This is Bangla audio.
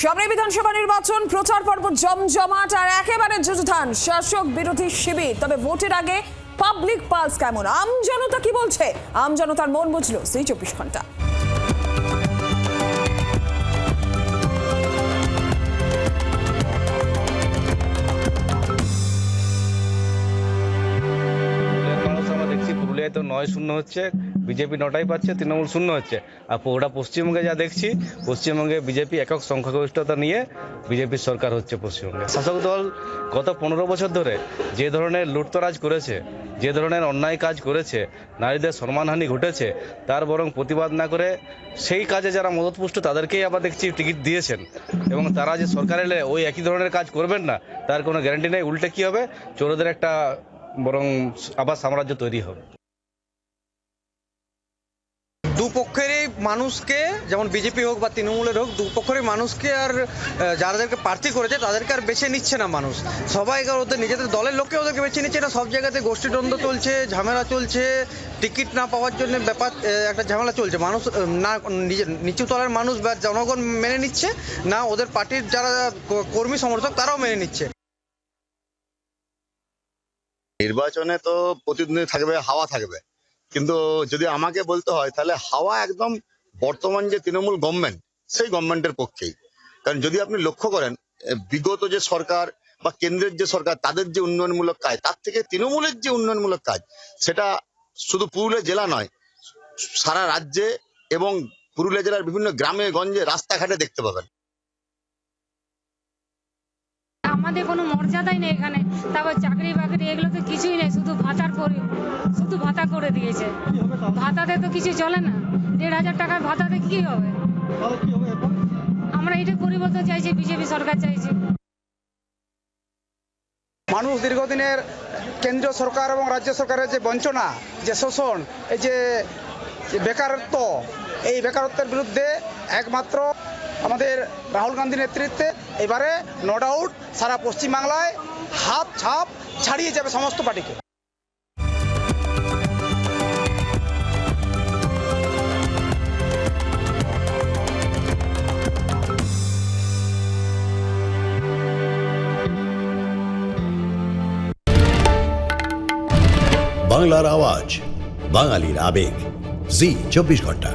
সামনে বিধানসভা নির্বাচন, প্রচার পর্ব জমজমাট আর একেবারে যুযুধান শাসক বিরোধী শিবির। তবে ভোটের আগে পাবলিক পালস কেমন, আমজনতা কি বলছে, আমজনতার মন বুঝলো সেই 24 ঘন্টা। পুরুলিয়ায় তো 9-0 হচ্ছে, বিজেপি 9টাই পাচ্ছে, তৃণমূল 0 হচ্ছে। আর ওটা পশ্চিমবঙ্গে যা দেখছি, পশ্চিমবঙ্গে বিজেপি একক সংখ্যাগরিষ্ঠতা নিয়ে বিজেপির সরকার হচ্ছে পশ্চিমবঙ্গে। শাসক দল গত 15 বছর ধরে যে ধরনের লুটতরাজ করেছে, যে ধরনের অন্যায় কাজ করেছে, নারীদের সম্মানহানি ঘটেছে, তার বরং প্রতিবাদ না করে সেই কাজে যারা মদতপুষ্ট তাদেরকেই আবার দেখছি টিকিট দিয়েছেন। এবং তারা যে সরকার এলে ওই একই ধরনের কাজ করবেন না তার কোনো গ্যারান্টি নেই। উল্টে কী হবে, চোরদের একটা বরং আবার সাম্রাজ্য তৈরি হবে। দুপক্ষেরই মানুষকে, যেমন বিজেপি হোক বা তৃণমূলের হোক, দুপক্ষেরই মানুষকে আর যাদেরকে প্রার্থী করেছে তাদেরকে আর বেছে নিচ্ছে না মানুষ। সবাই ওদের নিজেদের দলের লোককে ওদেরকে বেছে নিচ্ছে না। সব জায়গাতে গোষ্ঠীদ্বন্দ্ব চলছে, ঝামেলা চলছে, টিকিট না পাওয়ার জন্য ব্যাপার একটা ঝামেলা চলছে। মানুষ না নিজের নিচু তলের মানুষ বা জনগণ মেনে নিচ্ছে না, ওদের পার্টির যারা কর্মী সমর্থক তারাও মেনে নিচ্ছে। নির্বাচনে তো প্রতিদ্বন্দ্বী থাকবে, হাওয়া থাকবে, কিন্তু যদি আমাকে বলতে হয় তাহলে হাওয়া একদম বর্তমান যে তৃণমূল গভর্নমেন্ট সেই গভর্নমেন্টের পক্ষেই। কারণ যদি আপনি লক্ষ্য করেন বিগত যে সরকার বা কেন্দ্রের যে সরকার তাদের যে উন্নয়নমূলক কাজ, তার থেকে তৃণমূলের যে উন্নয়নমূলক কাজ সেটা শুধু পুরুলিয়া জেলা নয়, সারা রাজ্যে এবং পুরুলিয়া জেলার বিভিন্ন গ্রামে গঞ্জে রাস্তাঘাটে দেখতে পাবেন। আমাদের কোনো মর্যাদাই নেই এখানে, তারপর চাকরি বাকরি এগুলো তো কিছুই নেই, শুধু ভাতা করে দিয়েছে। ভাতাতে তো কিছু চলে না, 1,500 টাকার ভাতাতে কি হবে? আমরা এটা পরিবর্তন চাইছি, বিজেপি সরকার চাইছি। মানুষ দীর্ঘদিনের কেন্দ্রীয় সরকার এবং রাজ্য সরকারের যে বঞ্চনা, যে শোষণ, এই যে বেকারত্ব, এই বেকারত্বের বিরুদ্ধে একমাত্র আমাদের রাহুল গান্ধীর নেতৃত্বে এবারে নো ডাউট সারা পশ্চিমবাংলায় হাত ছাপ ছাড়িয়ে যাবে সমস্ত পার্টিকে। বাংলার আওয়াজ, বাঙালির আবেগ, জি 24 ঘন্টা।